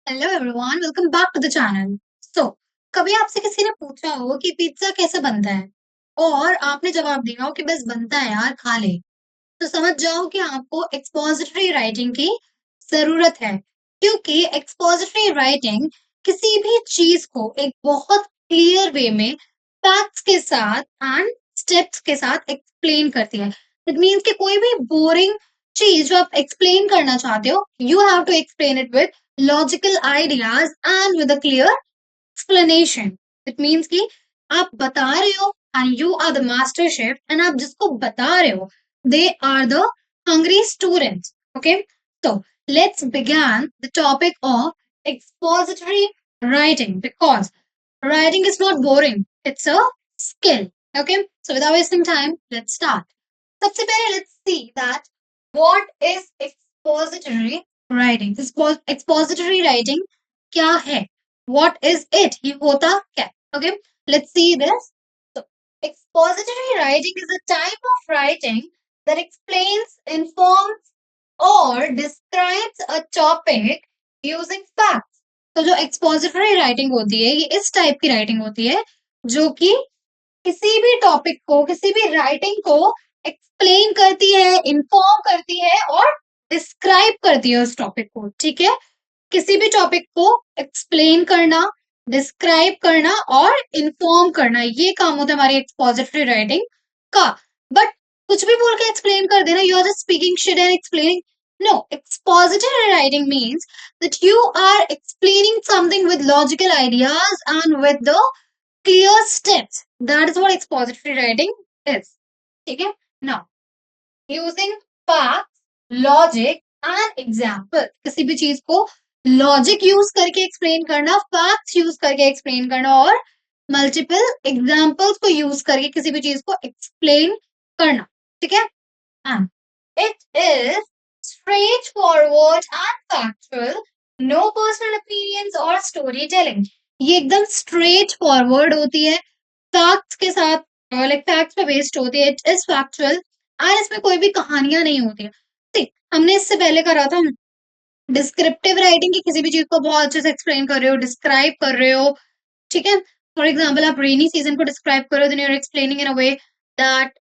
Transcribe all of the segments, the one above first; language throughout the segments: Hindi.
Hello everyone, welcome back to the channel. So कभी आपसे किसी ने पूछा हो कि पिज्जा कैसे बनता है और आपने जवाब दिया हो कि बस बनता है यार, खा ले, तो समझ जाओ कि आपको एक्सपोजिटरी राइटिंग की जरूरत है। क्योंकि एक्सपोजिटरी राइटिंग किसी भी चीज को एक बहुत क्लियर वे में फैक्ट्स के साथ एंड स्टेप्स के साथ एक्सप्लेन करती है। इट मीन्स कि कोई भी बोरिंग चीज जो आप एक्सप्लेन करना चाहते हो, you have to explain it with logical ideas and with a clear explanation. It means कि आप बता रहे हो and you are the master chef, and आप जिसको बता रहे हो they are the hungry students. Okay, so let's begin the topic of expository writing, because writing is not boring, it's a skill. Okay, so without wasting time, let's start. सबसे पहले let's see that what is expository writing. Expository writing क्या है? What is it? ये होता क्या? Okay, let's see this. So, expository writing is a type of writing that explains, informs, or describes a topic using facts. तो जो एक्सपोजिटरी राइटिंग होती है, ये इस टाइप की राइटिंग होती है जो कि किसी भी टॉपिक को, किसी भी राइटिंग को एक्सप्लेन करती है, इन्फॉर्म करती है और डिस्क्राइब करती है उस टॉपिक को। ठीक है, किसी भी टॉपिक को एक्सप्लेन करना, डिस्क्राइब करना और इन्फॉर्म करना, ये काम होता है हमारी एक्सपोजिटरी राइटिंग का। बट कुछ भी बोल के एक्सप्लेन कर देना, you are just speaking shit and explaining. No, expository writing means that you are explaining something with logical ideas and with the clear steps. That is what expository writing is. ठीक है, now using facts, logic and example, किसी भी चीज को लॉजिक यूज करके एक्सप्लेन करना, फैक्ट्स यूज करके एक्सप्लेन करना और मल्टीपल एग्जाम्पल्स को यूज करके किसी भी चीज को एक्सप्लेन करना। ठीक है, and it is straightforward and factual, no personal opinions or storytelling. ये एकदम स्ट्रेट फॉरवर्ड होती है, फैक्ट्स के साथ, लाइक फैक्ट्स पे बेस्ड होती है। इट इज फैक्चुअल और इसमें कोई भी कहानियां नहीं होती है। ठीक, हमने इससे पहले करा था डिस्क्रिप्टिव राइटिंग की, किसी भी चीज को बहुत अच्छे से एक्सप्लेन कर रहे हो, डिस्क्राइब कर रहे हो। ठीक है, फॉर एग्जाम्पल आप रेनी सीजन को डिस्क्राइब कर रहे हो, then you are explaining in a way that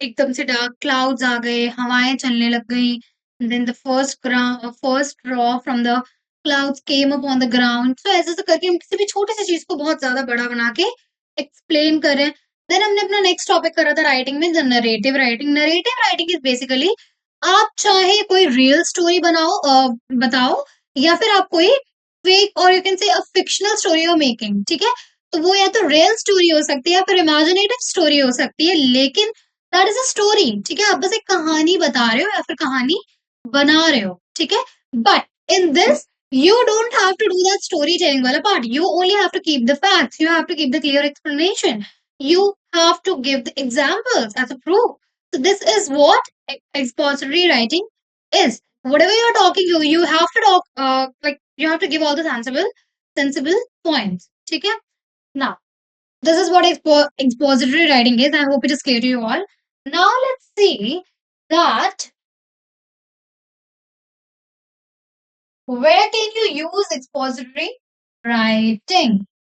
एकदम से डार्क क्लाउड्स आ गए, हवाएं चलने लग गई, then the first draw from the clouds came up on the ground. So ऐसे ऐसे करके हम किसी भी छोटी सी चीज को बहुत ज्यादा बड़ा बना के एक्सप्लेन कर रहे हैं। देन हमने अपना नेक्स्ट टॉपिक करा था राइटिंग में, the narrative writing. Narrative writing is basically, आप चाहे कोई रियल स्टोरी बताओ, या फिर आप कोई फेक और यू कैन से a fictional story of making. ठीक है, तो वो या तो रियल स्टोरी हो सकती है या फिर इमेजिनेटिव स्टोरी हो सकती है, लेकिन दैट इज अ स्टोरी। ठीक है, आप बस एक कहानी बता रहे हो या फिर कहानी बना रहे हो। ठीक है, but in this you don't have to do that storytelling wala part. You only have to keep the facts. You have to keep the clear explanation. You have to give the examples as a proof. So this is what expository writing is. Whatever you're talking to, you have to talk, like you have to give all the sensible points. Okay? Now, this is what expository writing is. I hope it is clear to you all. Now let's see that where can you use expository writing?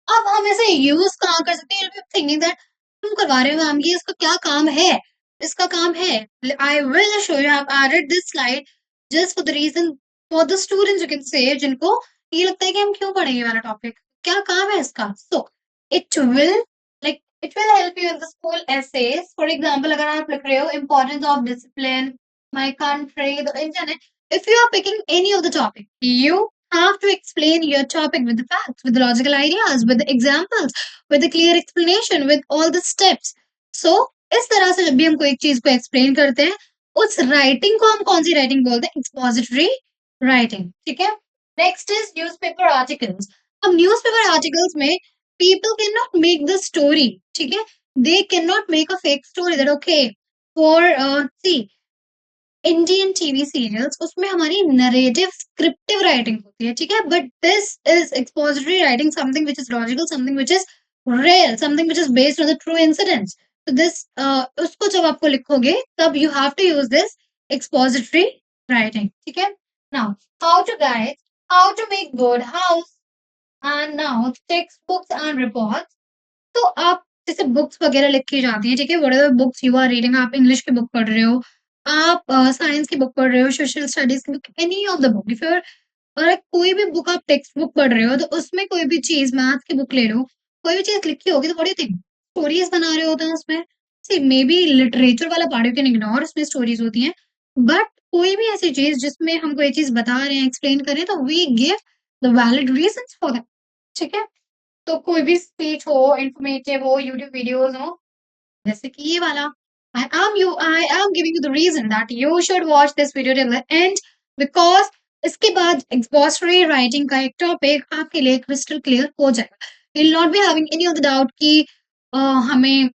अब हम इसे यूज कहाँ कर सकते हैं? थिंकिंग दैट क्यों करवा रहे हो मैम, ये इसका क्या काम है? इसका काम है, I will show you, have added this slide just for the reason, for the students you can say, जिनको ये लगता है कि हम क्यों पढ़ेंगे वाला टॉपिक, क्या काम है इसका। So it will, like it will help you in the school essays. For example, अगर आप लिख रहे हो importance of discipline, my country, the internet, if you are picking any of the topic, you have to explain your topic with the facts, with the logical ideas, with the examples, with the clear explanation, with all the steps. So, इस तरह से जब भी हम कोई एक चीज को एक्सप्लेन करते हैं, उस राइटिंग को हम कौन सी राइटिंग बोलते हैं? Expository writing. ठीक है, नेक्स्ट इज न्यूज़पेपर आर्टिकल्स। अब न्यूज़पेपर आर्टिकल्स में people cannot make the story. ठीक है, they cannot make a fake story that okay for see Indian TV serials, उसमें हमारी नरेटिव स्क्रिप्टिव राइटिंग होती है। ठीक है, but this is expository writing, something which is logical, something which is real, something which is based on the true incidents. तो दिस उसको जब आपको लिखोगे तब you have to use this expository writing. ठीक है, now how to guide how to make good house and now text books and reports. तो आप जैसे बुक्स वगैरह लिखी जाती हैं, ठीक है? Whatever books you are reading, आप इंग्लिश की बुक पढ़ रहे हो, आप साइंस की बुक पढ़ रहे हो, सोशल स्टडीज़ की book, any of the book, if you are और कोई भी बुक आप टेक्स्ट बुक पढ़ रहे हो, तो उसमें कोई भी चीज़ मैथ की बुक ले लो, कोई भी चीज़ लिखी होगी तो what do you think? Stories बना रहे होते हैं उसमें। सी मे बी लिटरेचर वाला पार्ट यू कैन इग्नोर, उसमें स्टोरीज़ होती हैं, बट कोई भी ऐसी चीज़ जिसमें हम कोई चीज़ बता रहे हैं, एक्सप्लेन कर रहे हैं, तो we give the valid reasons for that, ठीक है? तो कोई भी स्पीच हो, इन्फॉर्मेटिव हो, यूट्यूब वीडियोज़ हो, जैसे कि ये वाला, I am giving you the reason that you should watch this video till the end because इसके बाद expository writing का एक टॉपिक आपके लिए क्रिस्टल क्लियर हो जाएगा। You'll not be having any of the doubt कि हमें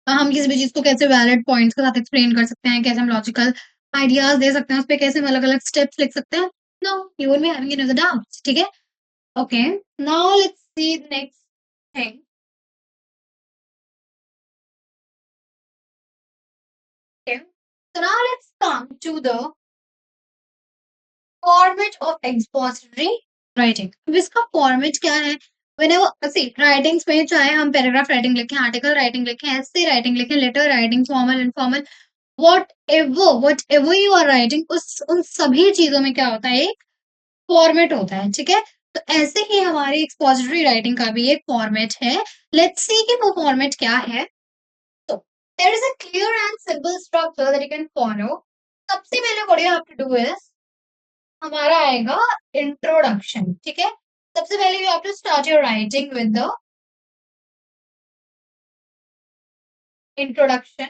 हम किसी भी चीज़ को कैसे वैलिड पॉइंट्स के साथ एक्सप्लेन कर सकते हैं, कैसे हम लॉजिकल आइडियाज़ दे सकते हैं, उसपे कैसे हम अलग-अलग स्टेप्स लिख सकते हैं। No, you won't be having any of the doubts, ठीक है? Okay, now let's see the next thing. Okay, so now let's come to the format of expository writing. अब इसका फॉर्मेट क्या है? व्हेनेवर सी राइटिंग्स में चाहे हम पैराग्राफ राइटिंग लिखें, आर्टिकल राइटिंग लिखें, एस्से राइटिंग लिखें, letter writing, formal, informal, whatever you are writing, उस उन सभी चीजों में क्या होता है? एक फॉर्मेट होता है, ठीक है? तो ऐसे ही हमारी एक्सपोजिटरी राइटिंग का भी एक फॉर्मेट है। लेट्स सी कि वो फॉर्मेट क्या है। तो there is a clear and simple structure that you can follow. सबसे पहले what you have to do is हमारा आएगा इंट्रोडक्शन, ठीक है? सबसे पहले you have to start your writing with the introduction.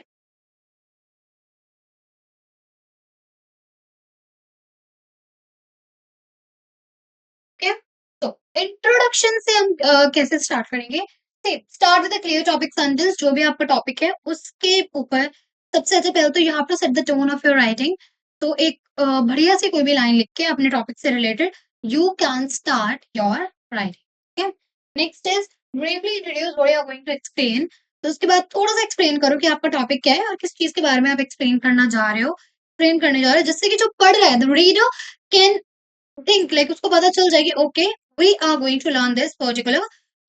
Okay, तो इंट्रोडक्शन से हम कैसे स्टार्ट करेंगे? Start with the clear topic sentence, जो भी आपका टॉपिक है उसके ऊपर सबसे पहले तो you have to set the tone of your writing. तो एक बढ़िया सी कोई भी लाइन लिख के अपने टॉपिक से related you can start your writing, ठीक है? Next is briefly introduce what you are going to explain. तो उसके बाद थोड़ा सा एक्सप्लेन करो कि आपका टॉपिक क्या है और किस चीज के बारे में आप एक्सप्लेन करना जा रहे हो, एक्सप्लेन करने जा रहे हो, जिससे कि जो पढ़ रहा है the reader can think like उसको पता चल जाएगी okay we are going to learn this particular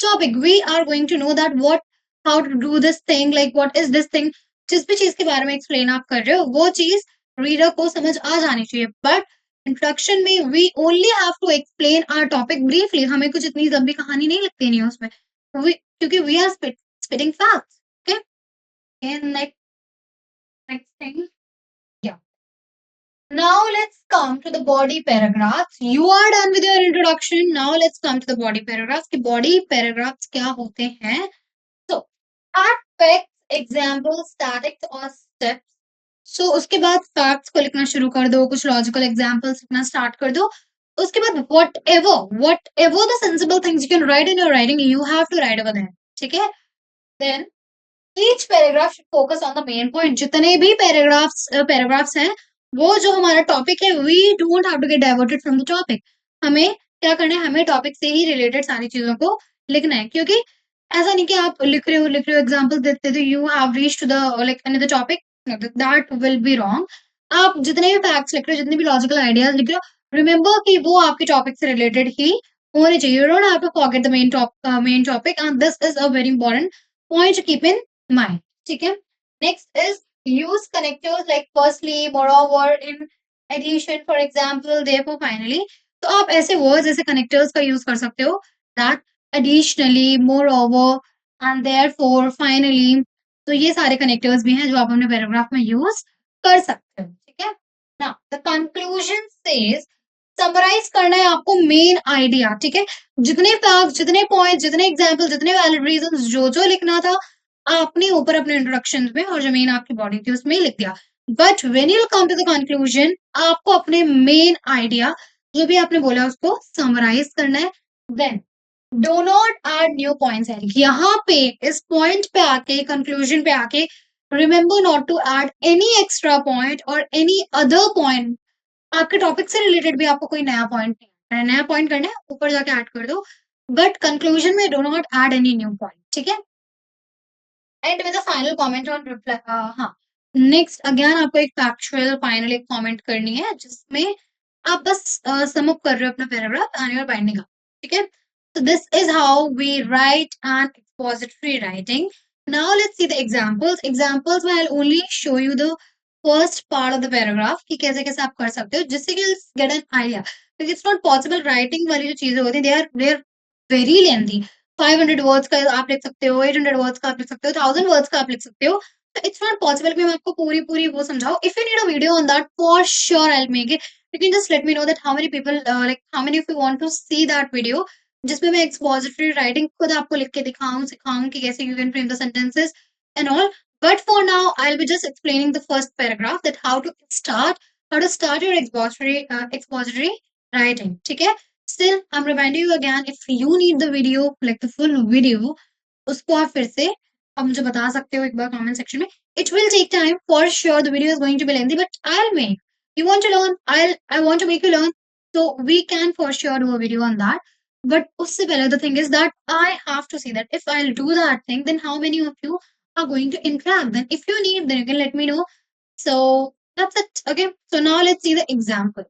topic, we are going to know that what how to do this thing, like what is this thing। जिस भी चीज के बारे में एक्सप्लेन आप कर रहे हो वो चीज रीडर को समझ आ जानी चाहिए, बट इंट्रोडक्शन में we only have to explain our topic briefly, हमें कुछ इतनी लंबी कहानी नहीं लिख देनी है उसमें, क्योंकि we are spitting facts. Okay, next thing, now let's come to the body paragraphs. You are done with your introduction. Now let's come to the body paragraphs. कि body paragraphs क्या होते हैं? So, fact, facts, examples, statics और steps. So उसके बाद facts को लिखना शुरू कर दो, कुछ logical examples लिखना start कर दो। उसके बाद whatever the sensible things you can write in your writing, you have to write over there. ठीक है? Then each paragraph should focus on the main point। जितने भी पैराग्राफ्स हैं वो जो हमारा टॉपिक है, we don't have to get diverted from the topic. हमें क्या करना है? हमें टॉपिक से ही रिलेटेड सारी चीजों को लिखना है, क्योंकि ऐसा नहीं कि आप लिख रहे हो एग्जांपल देते थे you have reach to the like another topic, that will be wrong. आप जितने भी फैक्ट्स लिख रहे हो, जितने भी लॉजिकल आइडियाज लिख रहे हो, रिमेंबर कि वो आपके टॉपिक से रिलेटेड ही होने चाहिए। You don't have to forget the main topic and this is a very important point to keep in mind, ठीक है? Next is use connectors like firstly, moreover, in addition, for example, therefore, finally। तो आप ऐसे words ऐसे connectors का use कर सकते हो, that, additionally, moreover, and therefore, finally। तो ये सारे connectors भी हैं जो आप अपने paragraph में use कर सकते हो, ठीक है? Now the conclusion says summarise करना है आपको मेन आइडिया, ठीक है? जितने फैक्ट, जितने पॉइंट, जितने एग्जाम्पल, जितने वैलिड रीजन जो लिखना था आपने ऊपर अपने इंट्रोडक्शन में और जो मेन आपकी बॉडी थी उसमें लिख दिया, but when you come to the conclusion आपको अपने मेन आइडिया जो भी आपने बोला उसको समराइज करना है। Then do not add new points. यहाँ पे इस पॉइंट पे आके, कंक्लूजन पे आके, remember not to add any extra point और एनी अदर पॉइंट। आपके टॉपिक से रिलेटेड भी आपको कोई नया पॉइंट नहीं है, नया पॉइंट करना है ऊपर जाके ऐड कर दो, बट कंक्लूजन में dough not add any new point, ठीक है? And with a final comment on reply, हाँ, नेक्स्ट अगेन आपको एक फैक्चुअल फाइनल एक कमेंट करनी है जिसमें आप बस सम अप कर रहे हो अपना paragraph and you are binding up, ठीक है? So this is how we write an expository writing. Now let's see the examples. Examples में I'll only show you the first part of the paragraph कि कैसे कैसे आप कर सकते हो, जिससे कि you'll get an idea. क्योंकि it's not possible writing वाली जो चीजें होती हैं, they are very lengthy. 500 words का आप लिख सकते हो, 800 वर्ड्स का आप लिख सकते हो, 1000 वर्ड्स का आप लिख सकते हो. So it's not possible कि मैं आपको पूरी पूरी वो समझाऊं. If you need a video on that, for sure I'll make it. You can just let me know that how many people, like how many of you want to see that video, जिसमें मैं expository writing खुद आपको लिख के दिखाऊं, सिखाऊं कि कैसे you can frame the sentences and all. But for now, I'll be just explaining the first paragraph, that how to start your expository writing. ठीक है? Still, I'm reminding you again, if you need the video, like the full video, उसको आप फिर से आप मुझे बता सकते हो एक बार कमेंट सेक्शन में. It will take time for sure. The video is going to be lengthy, but I'll make. You want to learn? I want to make you learn. So we can for sure do a video on that. But usse pehle the thing is that I have to see that if I'll do that thing, then how many of you are going to interact? Then if you need, then you can let me know. So that's it. Okay. So now let's see the example.